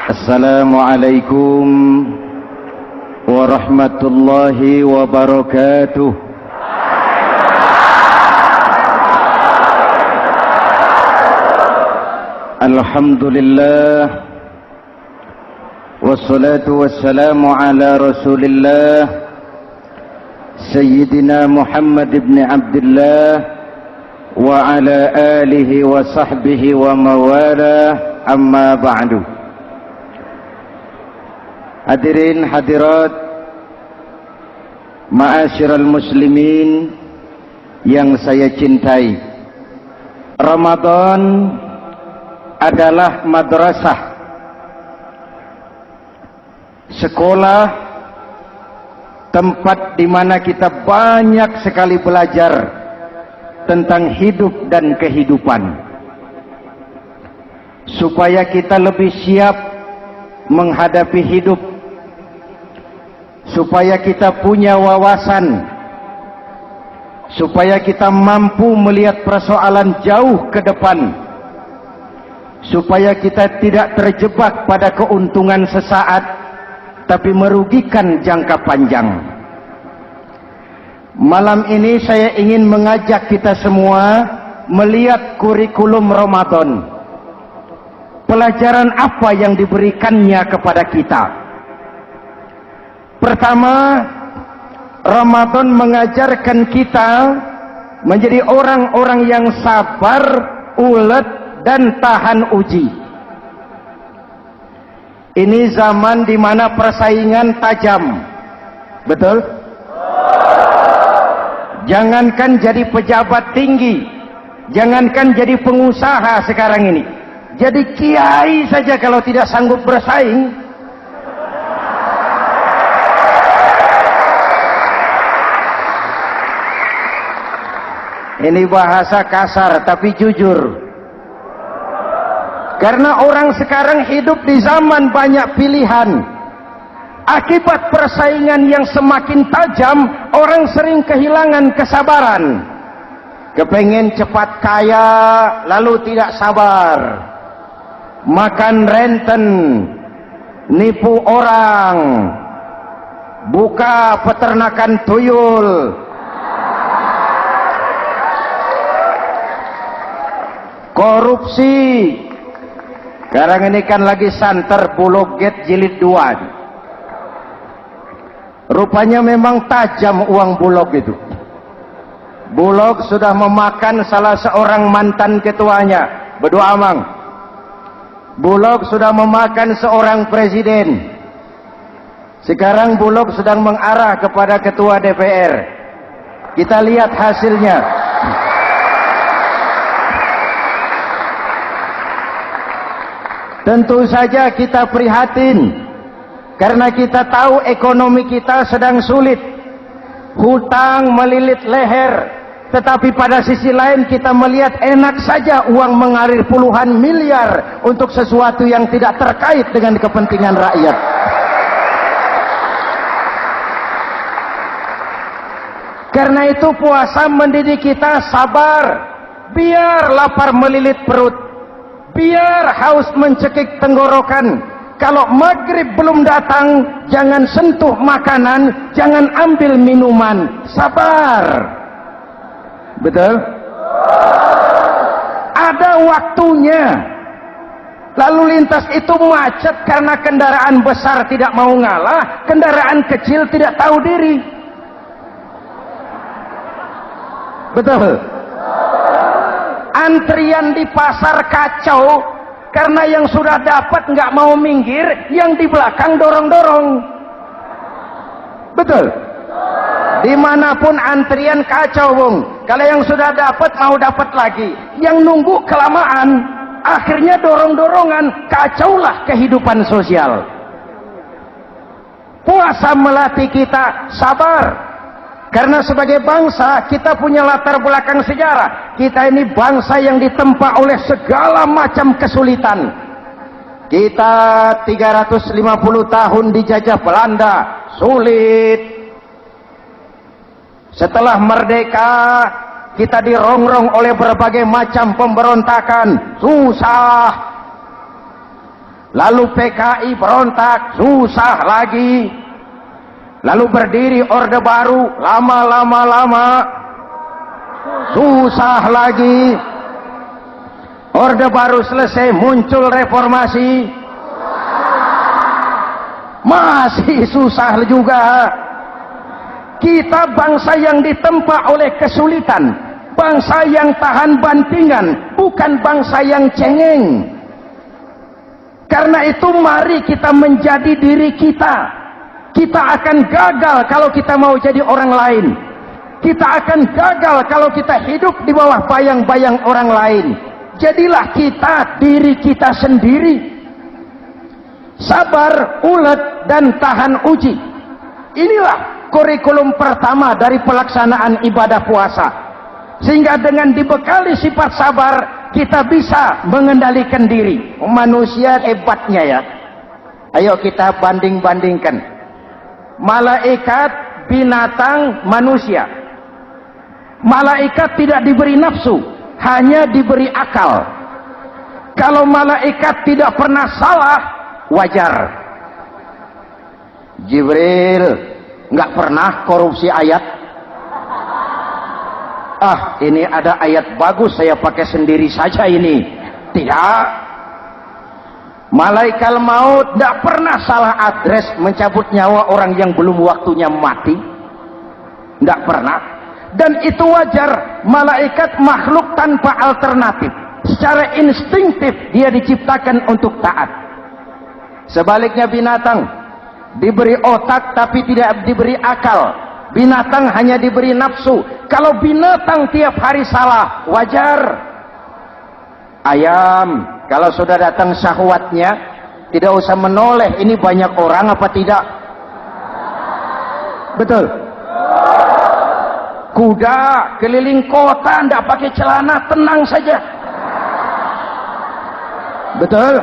Assalamualaikum warahmatullahi wabarakatuh. Alhamdulillah wassalatu wassalamu ala Rasulillah Sayyidina Muhammad ibn Abdullah wa ala alihi wa sahbihi wa mawalah, amma ba'du. Hadirin hadirat ma'asyiral muslimin yang saya cintai, Ramadan adalah madrasah, sekolah, tempat di mana kita banyak sekali belajar tentang hidup dan kehidupan, supaya kita lebih siap menghadapi hidup, supaya kita punya wawasan, supaya kita mampu melihat persoalan jauh ke depan, supaya kita tidak terjebak pada keuntungan sesaat tapi merugikan jangka panjang. Malam ini saya ingin mengajak kita semua melihat kurikulum Ramadan. Pelajaran apa yang diberikannya kepada kita? Pertama, Ramadan mengajarkan kita menjadi orang-orang yang sabar, ulet, dan tahan uji. Ini zaman di mana persaingan tajam. Betul? Jangankan jadi pejabat tinggi, jangankan jadi pengusaha sekarang ini, jadi kiai saja kalau tidak sanggup bersaing, ini bahasa kasar tapi jujur. Karena orang sekarang hidup di zaman banyak pilihan. Akibat persaingan yang semakin tajam, orang sering kehilangan kesabaran. Kepengen cepat kaya, lalu tidak sabar. Makan renten, nipu orang, buka peternakan tuyul, korupsi. Sekarang ini kan lagi santer Bulog Gate jilid 2. Rupanya memang tajam uang Bulog itu. Bulog sudah memakan salah seorang mantan ketuanya, berdua amang. Bulog sudah memakan seorang presiden. Sekarang Bulog sedang mengarah kepada ketua DPR. Kita lihat hasilnya. Tentu saja kita prihatin, karena kita tahu ekonomi kita sedang sulit. Hutang melilit leher, tetapi pada sisi lain kita melihat enak saja uang mengalir puluhan miliar untuk sesuatu yang tidak terkait dengan kepentingan rakyat. Karena itu puasa mendidik kita sabar, biar lapar melilit perut, biar haus mencekik tenggorokan. Kalau maghrib belum datang, jangan sentuh makanan, jangan ambil minuman. Sabar. Betul? Ada waktunya. Lalu lintas itu macet karena kendaraan besar tidak mau ngalah, kendaraan kecil tidak tahu diri. Betul? Antrian di pasar kacau karena yang sudah dapat nggak mau minggir, yang di belakang dorong-dorong. Betul? Dimanapun antrian kacau, Bung. Kalau yang sudah dapat mau dapat lagi, yang nunggu kelamaan, akhirnya dorong-dorongan, kacaulah kehidupan sosial. Puasa melatih kita sabar. Karena sebagai bangsa kita punya latar belakang sejarah. Kita ini bangsa yang ditempa oleh segala macam kesulitan. Kita 350 tahun dijajah Belanda, sulit. Setelah merdeka, kita dirongrong oleh berbagai macam pemberontakan, susah. lalu PKI berontak, susah lagi, lalu berdiri Orde Baru, lama-lama susah lagi, Orde Baru selesai, muncul reformasi, masih susah juga. Kita bangsa yang ditempa oleh kesulitan, bangsa yang tahan bantingan, bukan bangsa yang cengeng. Karena itu mari kita menjadi diri kita. Kita akan gagal kalau kita mau jadi orang lain. Kita akan gagal kalau kita hidup di bawah bayang-bayang orang lain. Jadilah kita diri kita sendiri. Sabar, ulet, dan tahan uji. Inilah kurikulum pertama dari pelaksanaan ibadah puasa. Sehingga dengan dibekali sifat sabar, kita bisa mengendalikan diri. Manusia hebatnya ya. Ayo kita banding-bandingkan. Malaikat, binatang, manusia. Malaikat tidak diberi nafsu, hanya diberi akal. Kalau malaikat tidak pernah salah, wajar. Jibril nggak pernah korupsi ayat. Ini ada ayat bagus, saya pakai sendiri saja ini. Tidak. Malaikat maut tidak pernah salah adres mencabut nyawa orang yang belum waktunya mati. Tidak pernah. Dan itu wajar. Malaikat makhluk tanpa alternatif. Secara instinktif dia diciptakan untuk taat. Sebaliknya binatang diberi otak tapi tidak diberi akal. Binatang hanya diberi nafsu. Kalau binatang tiap hari salah, wajar. Ayam, kalau sudah datang syahwatnya, tidak usah menoleh, ini banyak orang apa tidak? Betul. Kuda keliling kota tidak pakai celana, tenang saja. Betul.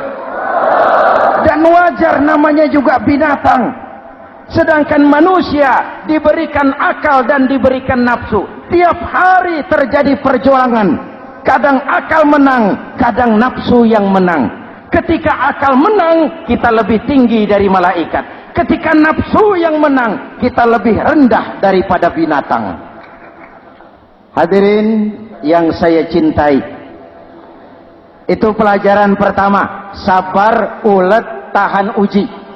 Dan wajar, namanya juga binatang. Sedangkan manusia diberikan akal dan diberikan nafsu. Tiap hari terjadi perjuangan. Kadang akal menang, kadang nafsu yang menang. Ketika akal menang, kita lebih tinggi dari malaikat. Ketika nafsu yang menang, kita lebih rendah daripada binatang. Hadirin yang saya cintai, itu pelajaran pertama, sabar, ulet, tahan uji.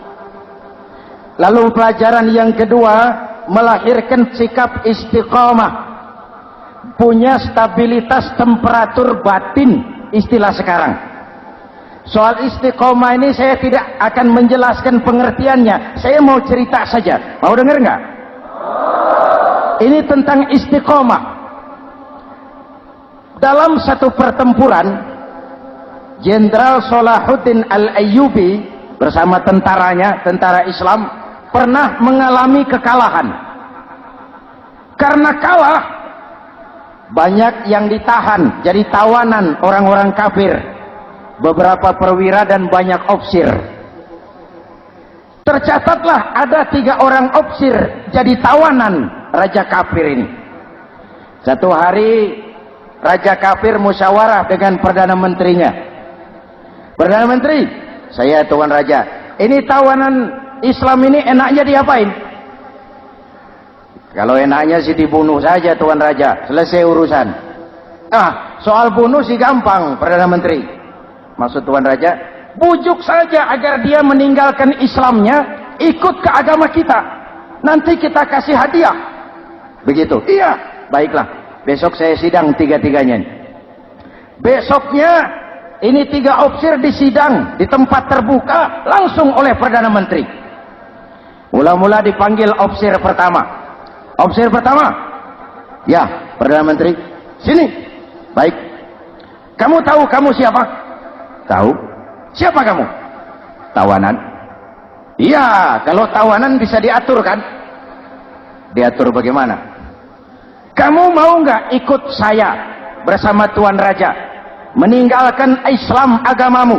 Lalu pelajaran yang kedua, melahirkan sikap istiqamah, punya stabilitas temperatur batin, istilah sekarang. Soal istiqamah ini saya tidak akan menjelaskan pengertiannya, saya mau cerita saja. Mau dengar nggak? Ini tentang istiqamah. Dalam satu pertempuran, Jenderal Salahuddin Al-Ayyubi bersama tentaranya, tentara Islam, pernah mengalami kekalahan. Karena kalah, banyak yang ditahan jadi tawanan orang-orang kafir, beberapa perwira dan banyak ofsir. Tercatatlah ada 3 orang ofsir jadi tawanan raja kafir ini. Satu hari raja kafir musyawarah dengan perdana menterinya. Perdana menteri, saya tuan raja, ini tawanan Islam ini enaknya diapain? Kalau enaknya sih dibunuh saja tuan raja, selesai urusan. Soal bunuh sih gampang, perdana menteri. Maksud tuan raja, bujuk saja agar dia meninggalkan Islamnya, ikut ke agama kita. Nanti kita kasih hadiah. Begitu. Iya, baiklah. Besok saya sidang 3-3-nya. Besoknya ini 3 ofsir disidang di tempat terbuka langsung oleh perdana menteri. Mula-mula dipanggil ofsir pertama. Ofsir pertama, ya perdana menteri, sini. Baik. Kamu tahu kamu siapa? Tahu. Siapa kamu? Tawanan. Iya, kalau tawanan bisa diatur kan? Diatur bagaimana? Kamu mau nggak ikut saya bersama Tuan Raja meninggalkan Islam agamamu,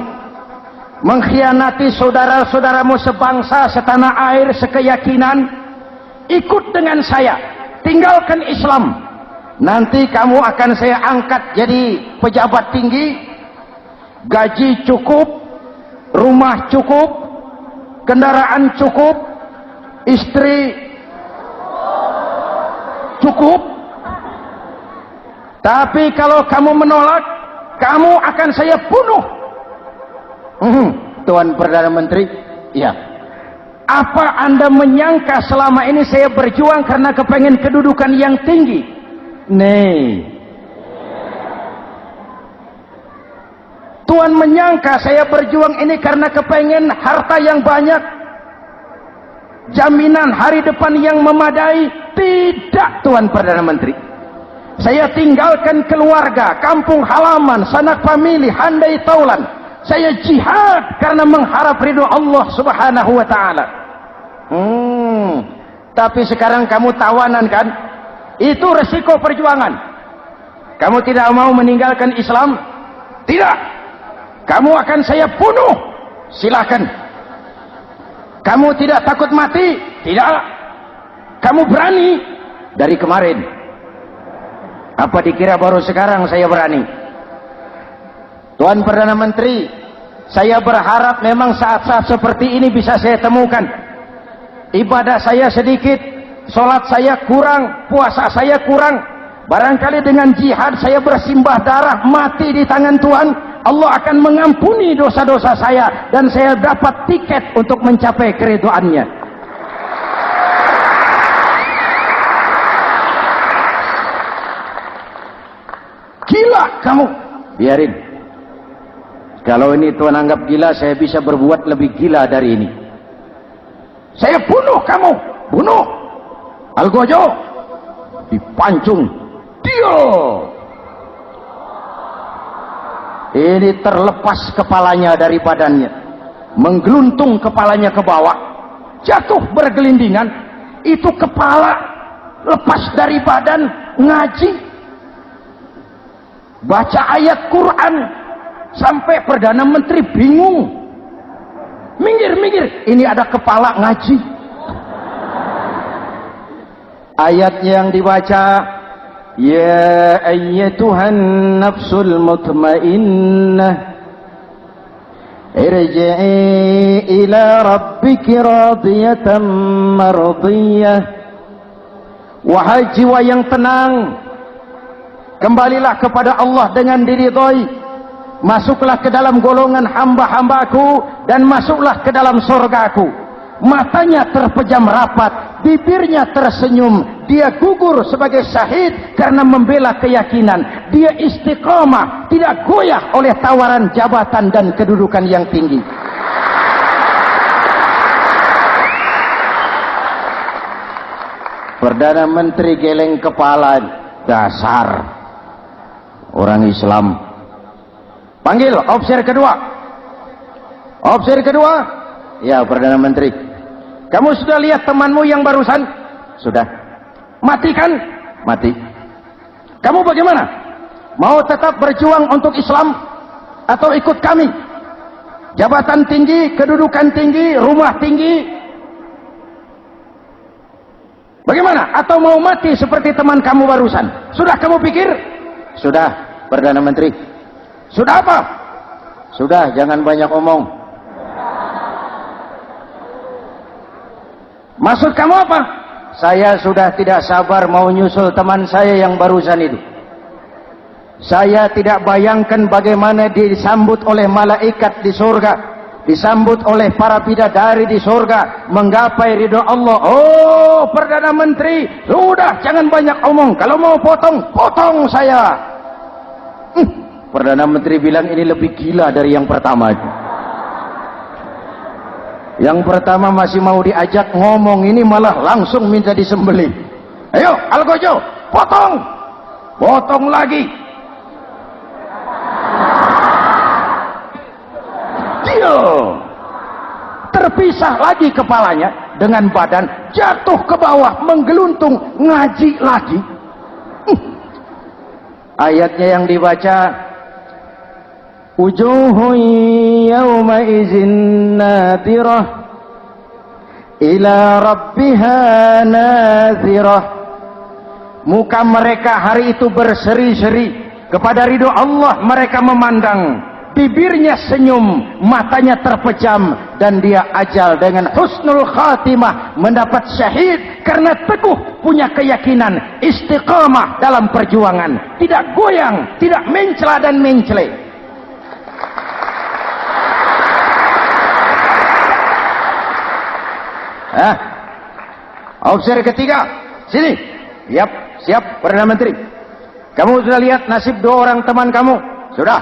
mengkhianati saudara-saudaramu sebangsa, setanah air, sekeyakinan? Ikut dengan saya, tinggalkan Islam. Nanti kamu akan saya angkat jadi pejabat tinggi, gaji cukup, rumah cukup, kendaraan cukup, istri cukup. Tapi kalau kamu menolak, kamu akan saya bunuh. Tuan Perdana Menteri, ya. Apa Anda menyangka selama ini saya berjuang karena kepengen kedudukan yang tinggi? Nih. Tuan menyangka saya berjuang ini karena kepengen harta yang banyak, jaminan hari depan yang memadai? Tidak, Tuan Perdana Menteri. Saya tinggalkan keluarga, kampung halaman, sanak famili, handai taulan. Saya jihad karena mengharap ridho Allah Subhanahu wa ta'ala. Tapi sekarang kamu tawanan kan? Itu resiko perjuangan. Kamu tidak mau meninggalkan Islam? Tidak. Kamu akan saya bunuh. Silakan. Kamu tidak takut mati? Tidak. Kamu berani? Dari kemarin. Apa dikira baru sekarang saya berani? Tuan Perdana Menteri, saya berharap memang saat-saat seperti ini bisa saya temukan. Ibadah saya sedikit, sholat saya kurang, puasa saya kurang. Barangkali dengan jihad saya bersimbah darah, mati di tangan Tuhan, Allah akan mengampuni dosa-dosa saya dan saya dapat tiket untuk mencapai keridhoannya. Gila kamu. Biarin. Kalau ini Tuan anggap gila, saya bisa berbuat lebih gila dari ini. Saya bunuh kamu. Bunuh. Algojo. Dipancung. Dio. Ini terlepas kepalanya dari badannya. Menggeluntung kepalanya ke bawah. Jatuh bergelindingan. Itu kepala lepas dari badan, ngaji. Baca ayat Quran sampai Perdana Menteri bingung. Minggir. Ini ada kepala ngaji. Ayatnya yang dibaca, ya ayyatuhan nafsul mutmainnah irji'i ila rabbiki radiyatan mardiyah. Wahai jiwa yang tenang, kembalilah kepada Allah dengan diridhoi. Masuklah ke dalam golongan hamba-hambaku dan masuklah ke dalam surgaku. Matanya terpejam rapat, bibirnya tersenyum. Dia gugur sebagai syahid karena membela keyakinan. Dia istiqamah, tidak goyah oleh tawaran jabatan dan kedudukan yang tinggi. Perdana Menteri geleng kepala. Dasar orang Islam. Panggil officer kedua. Officer kedua. Ya, Perdana Menteri. Kamu sudah lihat temanmu yang barusan? Sudah. Mati kan? Mati. Kamu bagaimana? Mau tetap berjuang untuk Islam atau ikut kami? Jabatan tinggi, kedudukan tinggi, rumah tinggi. Bagaimana? Atau mau mati seperti teman kamu barusan? Sudah kamu pikir? Sudah, Perdana Menteri. Sudah apa? Sudah, jangan banyak omong. Maksud kamu apa? Saya sudah tidak sabar mau nyusul teman saya yang barusan itu. Saya tidak bayangkan bagaimana disambut oleh malaikat di surga, disambut oleh para bidadari di surga, menggapai ridho Allah. Oh, Perdana Menteri, sudah jangan banyak omong. Kalau mau potong, potong saya. Perdana Menteri bilang ini lebih gila dari yang pertama. Yang pertama masih mau diajak ngomong, ini malah langsung minta disembelih. Ayo, Algojo, potong. Potong lagi. Dia terpisah lagi kepalanya dengan badan, jatuh ke bawah, menggeluntung, ngaji lagi. Ayatnya yang dibaca, wujuhun yawma izin nadirah ila rabbiha nazirah. Muka mereka hari itu berseri-seri kepada ridho Allah. Mereka memandang bibirnya senyum, matanya terpejam, dan dia ajal dengan husnul khatimah, mendapat syahid karena teguh punya keyakinan, istiqamah dalam perjuangan, tidak goyang, tidak mencela dan mencele. Opsi ketiga, sini. Siap Perdana Menteri. Kamu sudah lihat nasib 2 orang teman kamu? Sudah.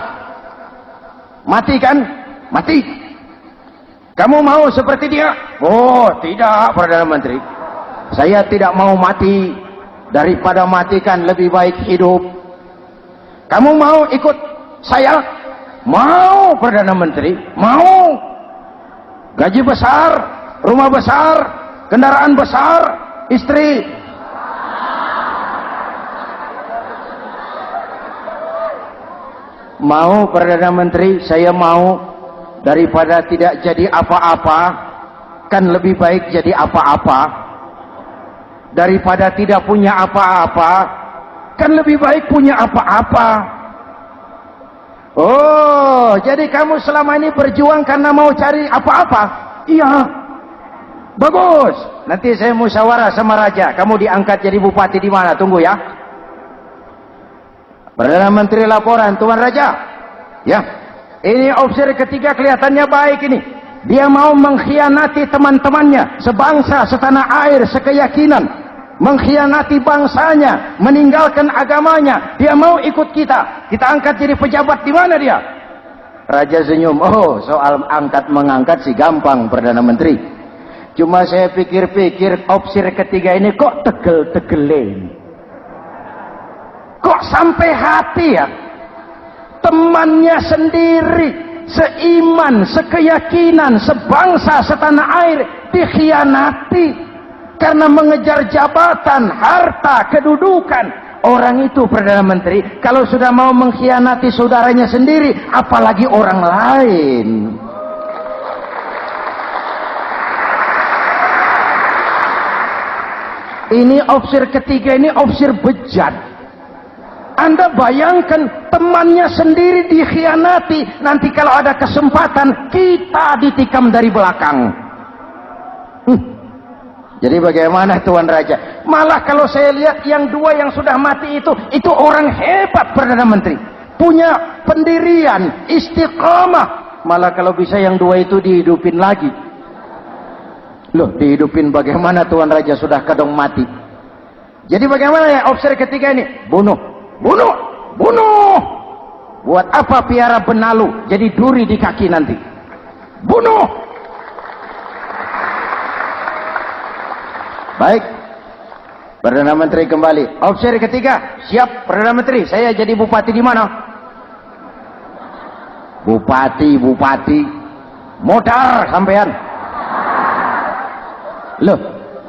Mati kan? Mati. Kamu mau seperti dia? Oh, tidak, Perdana Menteri. Saya tidak mau mati. Daripada matikan lebih baik hidup. Kamu mau ikut saya? Mau, Perdana Menteri. Mau. Gaji besar, rumah besar, kendaraan besar, istri. Mau, Perdana Menteri, saya mau. Daripada tidak jadi apa-apa, kan lebih baik jadi apa-apa. Daripada tidak punya apa-apa, kan lebih baik punya apa-apa. Oh, jadi kamu selama ini berjuang karena mau cari apa-apa? Iya. Bagus. Nanti saya musyawarah sama raja. Kamu diangkat jadi bupati di mana? Tunggu ya. Perdana Menteri laporan, Tuan Raja. Ya, ini opsi ketiga kelihatannya baik ini. Dia mau mengkhianati teman-temannya, sebangsa, setanah air, sekeyakinan. Mengkhianati bangsanya, meninggalkan agamanya. Dia mau ikut kita. Kita angkat jadi pejabat di mana dia? Raja senyum. Oh, soal angkat mengangkat sih gampang, Perdana Menteri. Cuma saya pikir-pikir opsi ketiga ini kok tegel-tegelin. Kok sampai hati ya? Temannya sendiri, seiman, sekeyakinan, sebangsa, setanah air, dikhianati karena mengejar jabatan, harta, kedudukan. Orang itu, Perdana Menteri, kalau sudah mau mengkhianati saudaranya sendiri, apalagi orang lain. Ini opsi ketiga, ini opsi bejat. Anda bayangkan temannya sendiri dikhianati. Nanti kalau ada kesempatan, kita ditikam dari belakang. Jadi bagaimana Tuan Raja? Malah kalau saya lihat yang 2 yang sudah mati itu orang hebat, Perdana Menteri. Punya pendirian, istiqamah. Malah kalau bisa yang 2 itu dihidupin lagi. Loh, dihidupin bagaimana Tuan Raja sudah kadang mati? Jadi bagaimana ya opsi ketiga ini? Bunuh. Buat apa piara benalu jadi duri di kaki nanti? Bunuh. Baik, Perdana Menteri kembali. Opsi ketiga, siap Perdana Menteri. Saya jadi bupati di mana? Bupati, modar sampean. Loh,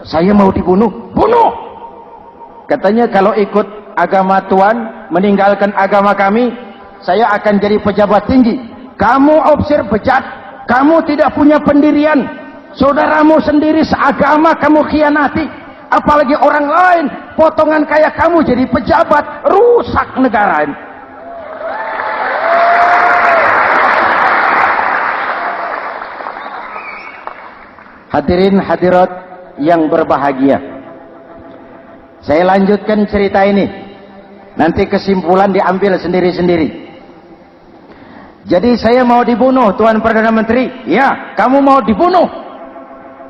saya mau dibunuh. Bunuh. Katanya kalau ikut agama Tuhan, meninggalkan agama kami, saya akan jadi pejabat tinggi. Kamu opsi bejat, kamu tidak punya pendirian, saudaramu sendiri seagama kamu khianati, apalagi orang lain, potongan kayak kamu jadi pejabat, rusak negara ini. Hadirin hadirat yang berbahagia, saya lanjutkan cerita ini. Nanti kesimpulan diambil sendiri-sendiri. Jadi saya mau dibunuh, Tuan Perdana Menteri. Ya, kamu mau dibunuh.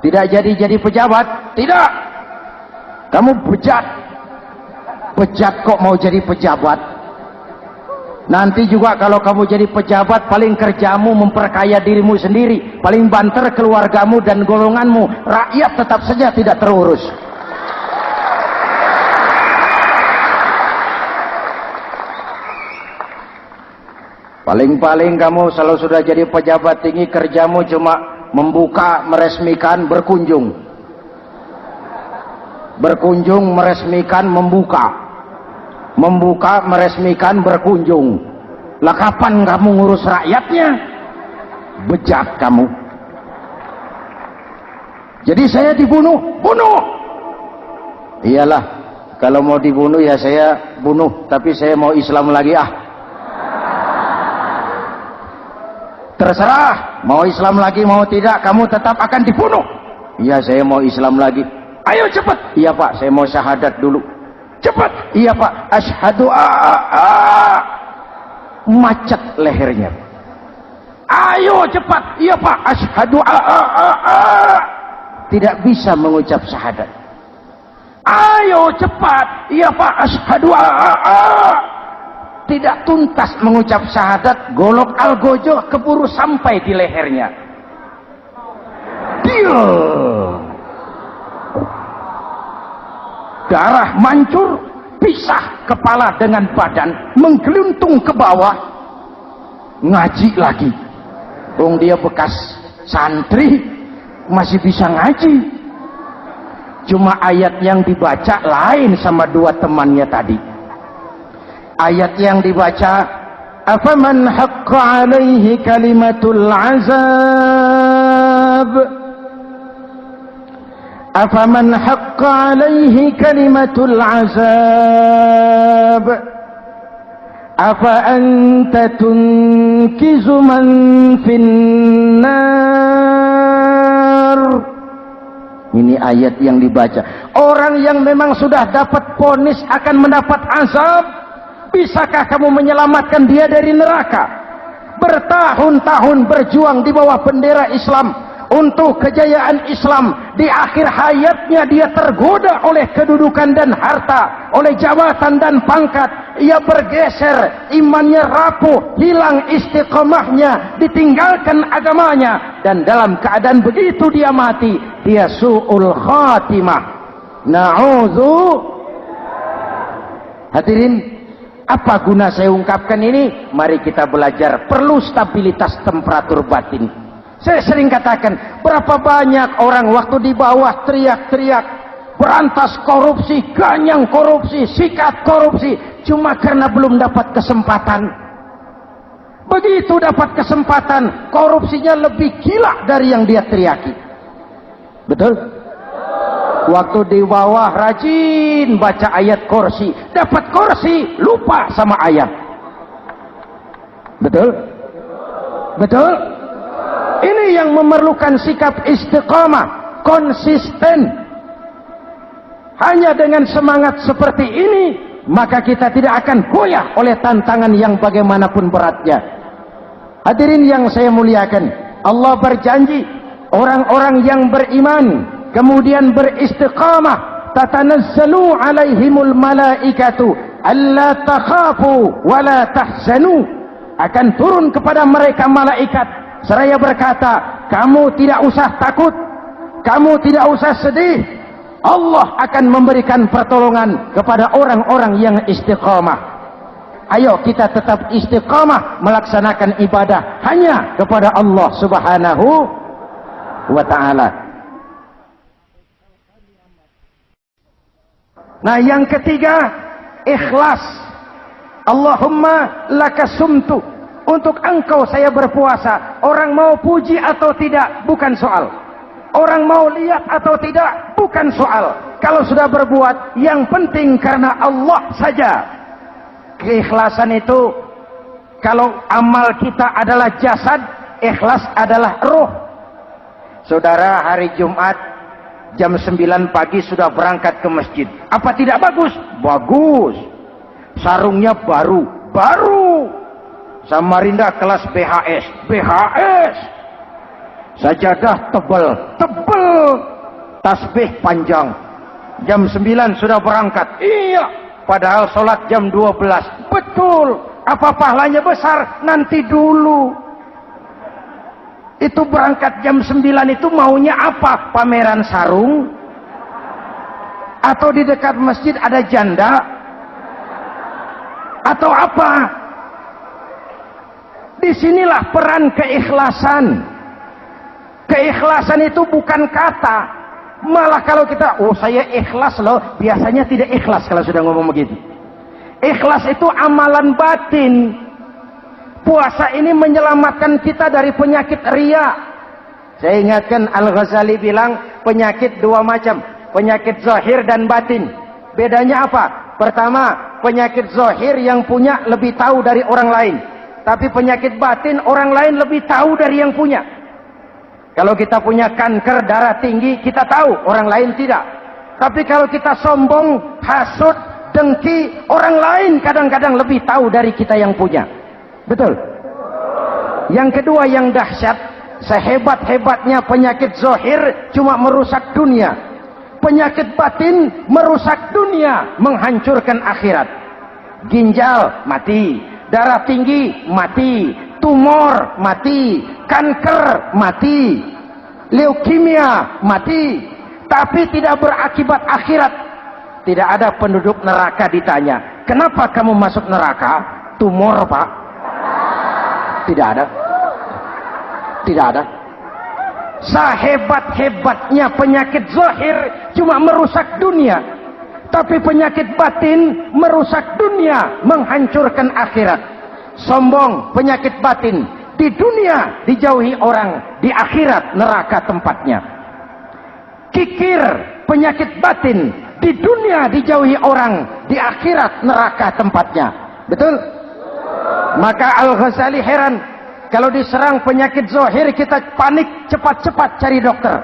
Tidak jadi pejabat? Tidak. Kamu bejat. Bejat kok mau jadi pejabat? Nanti juga kalau kamu jadi pejabat, paling kerjamu memperkaya dirimu sendiri. Paling banter keluargamu dan golonganmu. Rakyat tetap saja tidak terurus. Paling-paling kamu kalau sudah jadi pejabat tinggi, kerjamu cuma membuka, meresmikan, berkunjung. Berkunjung, meresmikan, membuka. Membuka, meresmikan, berkunjung. Lah kapan kamu ngurus rakyatnya? Bejat kamu. Jadi saya dibunuh. Bunuh. Iyalah, kalau mau dibunuh ya saya bunuh. Tapi saya mau Islam lagi ah. Terserah, mau Islam lagi mau tidak, kamu tetap akan dibunuh. Iya, saya mau Islam lagi. Ayo cepat. Iya Pak, saya mau syahadat dulu. Cepat. Iya Pak, asyhadu macet lehernya. Ayo cepat. Iya Pak, asyhadu tidak bisa mengucap syahadat. Ayo cepat. Iya Pak, asyhadu tidak tuntas mengucap syahadat, golok algojo keburu sampai di lehernya. Dia darah mancur, pisah kepala dengan badan, menggeluntung ke bawah. Ngaji lagi. Dia bekas santri, masih bisa ngaji. Cuma ayat yang dibaca lain sama dua temannya tadi. Ayat yang dibaca, afaman haqqa alaihi kalimatul azab, afaman haqqa alaihi kalimatul azab, afa anta tunkizu man finnar. Ini ayat yang dibaca. Orang yang memang sudah dapat vonis akan mendapat azab, bisakah kamu menyelamatkan dia dari neraka? Bertahun-tahun berjuang di bawah bendera Islam untuk kejayaan Islam. Di akhir hayatnya dia tergoda oleh kedudukan dan harta, oleh jabatan dan pangkat. Ia bergeser, imannya rapuh, hilang istiqomahnya, ditinggalkan agamanya, dan dalam keadaan begitu dia mati. Dia su'ul khatimah. Na'udzu. Hadirin, apa guna saya ungkapkan ini? Mari kita belajar. Perlu stabilitas temperatur batin. Saya sering katakan, berapa banyak orang waktu di bawah teriak-teriak, berantas korupsi, ganyang korupsi, sikat korupsi, cuma karena belum dapat kesempatan. Begitu dapat kesempatan, korupsinya lebih gila dari yang dia teriaki. Betul? Waktu di bawah rajin baca ayat kursi, dapat kursi, lupa sama ayat. Betul? Betul? Ini yang memerlukan sikap istiqamah, konsisten. Hanya dengan semangat seperti ini, maka kita tidak akan goyah oleh tantangan yang bagaimanapun beratnya. Hadirin yang saya muliakan, Allah berjanji, orang-orang yang beriman kemudian beristiqamah, tatanazzalu alaihimul malaikatu alla takhafu wala tahzanu, akan turun kepada mereka malaikat seraya berkata, kamu tidak usah takut, kamu tidak usah sedih, Allah akan memberikan pertolongan kepada orang-orang yang istiqamah. Ayo kita tetap istiqamah melaksanakan ibadah hanya kepada Allah Subhanahu wa ta'ala. Nah, yang ketiga, ikhlas. Allahumma lakasumtu, untuk engkau saya berpuasa. Orang mau puji atau tidak bukan soal, orang mau lihat atau tidak bukan soal. Kalau sudah berbuat, yang penting karena Allah saja. Keikhlasan itu, kalau amal kita adalah jasad, ikhlas adalah ruh. Saudara, hari Jumat jam 9 pagi sudah berangkat ke masjid. Apa tidak bagus? Bagus. Sarungnya baru. Samarinda kelas BHS. Sajadah tebal. Tasbih panjang. Jam 9 sudah berangkat. Iya, padahal sholat jam 12. Betul. Apa pahalanya besar? Nanti dulu. Itu berangkat jam 9 itu maunya apa? Pameran sarung? Atau di dekat masjid ada janda? Atau apa? Disinilah peran keikhlasan. Keikhlasan itu bukan kata. Malah kalau kita, saya ikhlas loh, biasanya tidak ikhlas kalau sudah ngomong begitu. Ikhlas itu amalan batin. Puasa ini menyelamatkan kita dari penyakit riya. Saya ingatkan Al-Ghazali bilang penyakit dua macam, penyakit zahir dan batin. Bedanya apa? Pertama, penyakit zahir yang punya lebih tahu dari orang lain. Tapi penyakit batin orang lain lebih tahu dari yang punya. Kalau kita punya kanker darah tinggi, kita tahu, orang lain tidak. Tapi kalau kita sombong, hasut, dengki, orang lain kadang-kadang lebih tahu dari kita yang punya. Betul? Yang kedua yang dahsyat, sehebat-hebatnya penyakit zahir cuma merusak dunia. Penyakit batin merusak dunia, menghancurkan akhirat. Ginjal mati, darah tinggi mati, tumor mati, kanker mati, leukemia mati, tapi tidak berakibat akhirat. Tidak ada penduduk neraka ditanya, kenapa kamu masuk neraka? Tumor, Pak. Tidak ada. Tidak ada. Sehebat-hebatnya penyakit zahir cuma merusak dunia, tapi penyakit batin merusak dunia, menghancurkan akhirat. Sombong, penyakit batin, di dunia dijauhi orang, di akhirat neraka tempatnya. Kikir, penyakit batin, di dunia dijauhi orang, di akhirat neraka tempatnya. Betul? Maka Al-Ghazali heran, kalau diserang penyakit zahir kita panik, cepat-cepat cari dokter.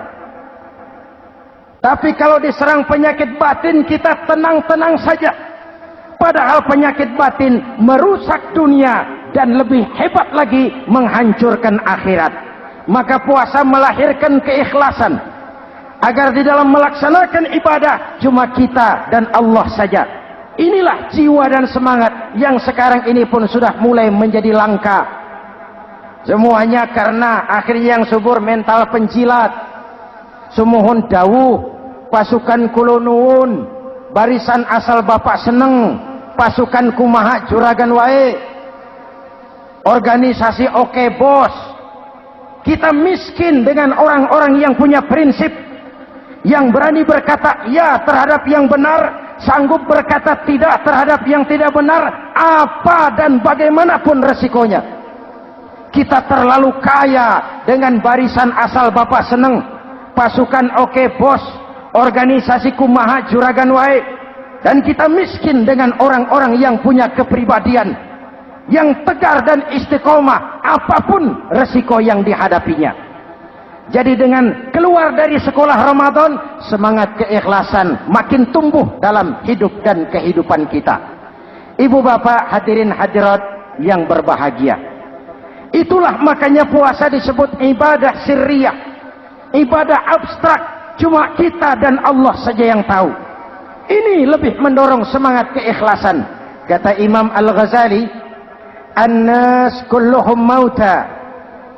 Tapi kalau diserang penyakit batin kita tenang-tenang saja. Padahal penyakit batin merusak dunia dan lebih hebat lagi menghancurkan akhirat. Maka puasa melahirkan keikhlasan, agar di dalam melaksanakan ibadah cuma kita dan Allah saja. Inilah jiwa dan semangat yang sekarang ini pun sudah mulai menjadi langka. Semuanya karena akhirnya yang subur mental penjilat. Sumuhun dawuh, pasukan kulunuun, barisan asal bapak seneng, pasukan kumaha juragan wae, organisasi oke bos. Kita miskin dengan orang-orang yang punya prinsip, yang berani berkata ya terhadap yang benar, sanggup berkata tidak terhadap yang tidak benar, apa dan bagaimanapun resikonya. Kita terlalu kaya dengan barisan asal bapak seneng, pasukan oke bos, organisasi kumaha juragan wae, dan kita miskin dengan orang-orang yang punya kepribadian, yang tegar dan istiqomah apapun resiko yang dihadapinya. Jadi dengan keluar dari sekolah Ramadan, semangat keikhlasan makin tumbuh dalam hidup dan kehidupan kita. Ibu bapak hadirin hadirat yang berbahagia, itulah makanya puasa disebut ibadah sirriyah, ibadah abstrak, cuma kita dan Allah saja yang tahu. Ini lebih mendorong semangat keikhlasan. Kata Imam Al-Ghazali, "An-nas kulluhum mauta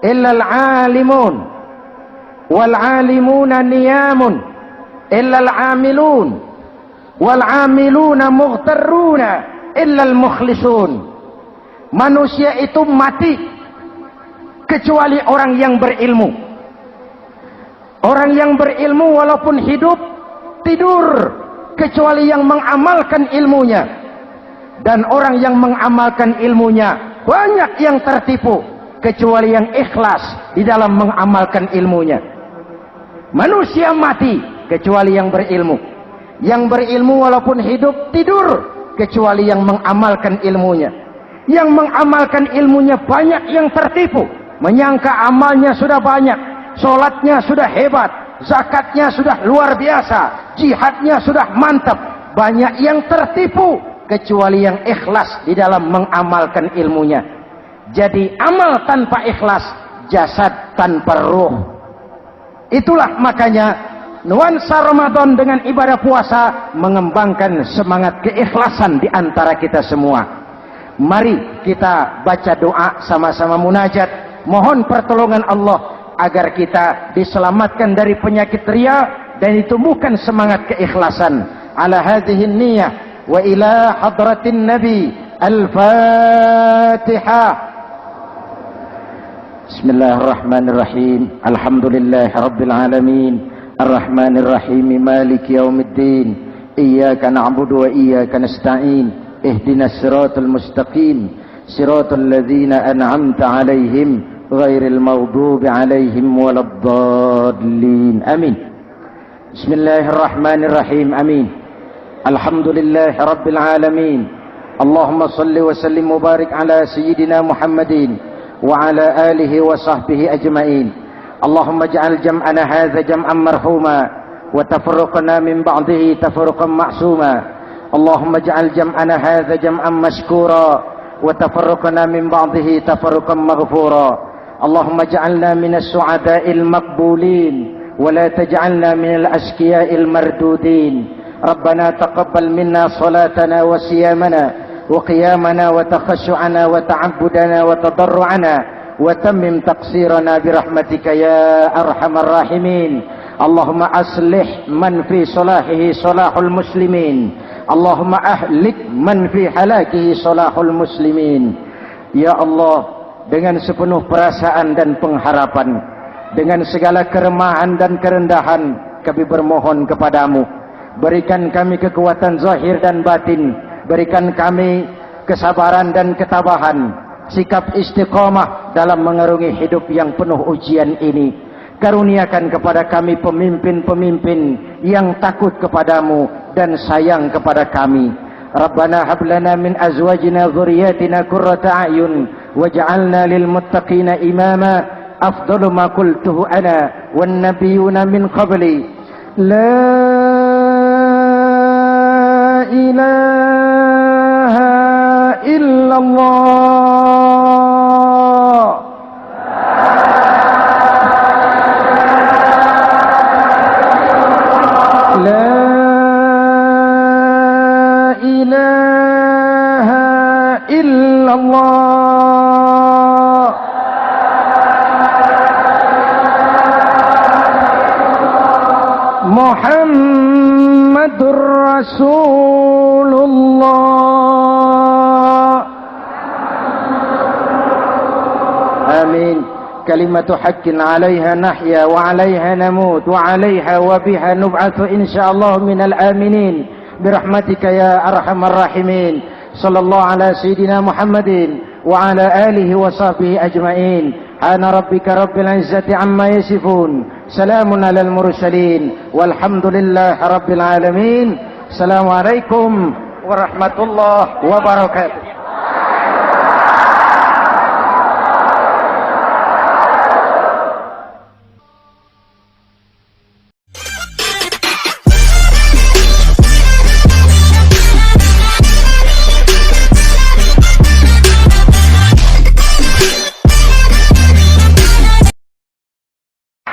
illa al-alimun, wal-alimuna niyamun illa al-amilun, wal-amiluna mughtarruna illa al-mukhlisun." Manusia itu mati kecuali orang yang berilmu. Orang yang berilmu walaupun hidup tidur, kecuali yang mengamalkan ilmunya. Dan orang yang mengamalkan ilmunya banyak yang tertipu, kecuali yang ikhlas di dalam mengamalkan ilmunya. Manusia mati kecuali yang berilmu. Yang berilmu walaupun hidup tidur, kecuali yang mengamalkan ilmunya. Yang mengamalkan ilmunya banyak yang tertipu, menyangka amalnya sudah banyak, sholatnya sudah hebat, zakatnya sudah luar biasa, jihadnya sudah mantap. Banyak yang tertipu kecuali yang ikhlas di dalam mengamalkan ilmunya. Jadi amal tanpa ikhlas, jasad tanpa ruh. Itulah makanya nuansa Ramadan dengan ibadah puasa mengembangkan semangat keikhlasan di antara kita semua. Mari kita baca doa sama-sama munajat, mohon pertolongan Allah agar kita diselamatkan dari penyakit riya dan ditumbuhkan semangat keikhlasan. Ala hadhihi niyyah wa ila hadratin nabi. Al-Fatihah. Bismillahirrahmanirrahim. Alhamdulillahi rabbil alamin. Ar-Rahmanirrahim. Maliki yaumiddin. Iyyaka na'budu wa iyyaka nasta'in. Ihdinas siratal mustaqim. Siratal ladzina an'amta 'alaihim ghairil maghdubi 'alaihim waladdallin. Amin. Bismillahirrahmanirrahim. Amin. Alhamdulillahi rabbil alamin. اللهم صل وسلم وبارك على سيدنا محمد وعلى آله وصحبه أجمعين. اللهم اجعل جمعنا هذا جمعا مرحوما وتفرقنا من بعضه تفرقا معصوما. اللهم اجعل جمعنا هذا جمعا مشكورا وتفرقنا من بعضه تفرقا مغفورا. اللهم اجعلنا من السعداء المقبولين ولا تجعلنا من الأشقياء المردودين. ربنا تقبل منا صلاتنا وصيامنا وقيامنا وتخشعنا وتعبدنا وتضرعنا وتمم تقصيرنا برحمتك يا أرحم الراحمين. اللهم أصلح من في صلاحه صلاح المسلمين. اللهم أهلك من في هلاكه صلاح المسلمين. Ya Allah, dengan sepenuh perasaan dan pengharapan, dengan segala keremahan dan kerendahan, kami bermohon kepadamu, berikan kami kekuatan zahir dan batin, berikan kami kesabaran dan ketabahan, sikap istiqamah dalam mengarungi hidup yang penuh ujian ini. Karuniakan kepada kami pemimpin-pemimpin yang takut kepadamu dan sayang kepada kami. Rabbana hab lana min azwajina dhurriyyatina qurrata a'yun waj'alna lil muttaqina imama. Afdalu ma qultuhu ana wan nabiyyuna min qabli. La ilaha illallah. La ilaha illallah. Muhammadur Rasulullah. Amin. Kalimatu haqqin 'alaiha nahya wa 'alaiha namut wa 'alaiha wa biha nub'atsu insyaallah minal aminin birahmatika ya arhamar rahimin. Sallallahu ala sayidina Muhammadin wa ala alihi wa sahbihi ajma'in. Ana rabbika rabbil izzati amma yasifun. Salamun alal mursalin walhamdulillahi rabbil alamin. Assalamualaikum warahmatullahi wabarakatuh.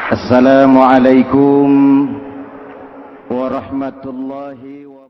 Assalamualaikum warahmatullahi wabarakatuh.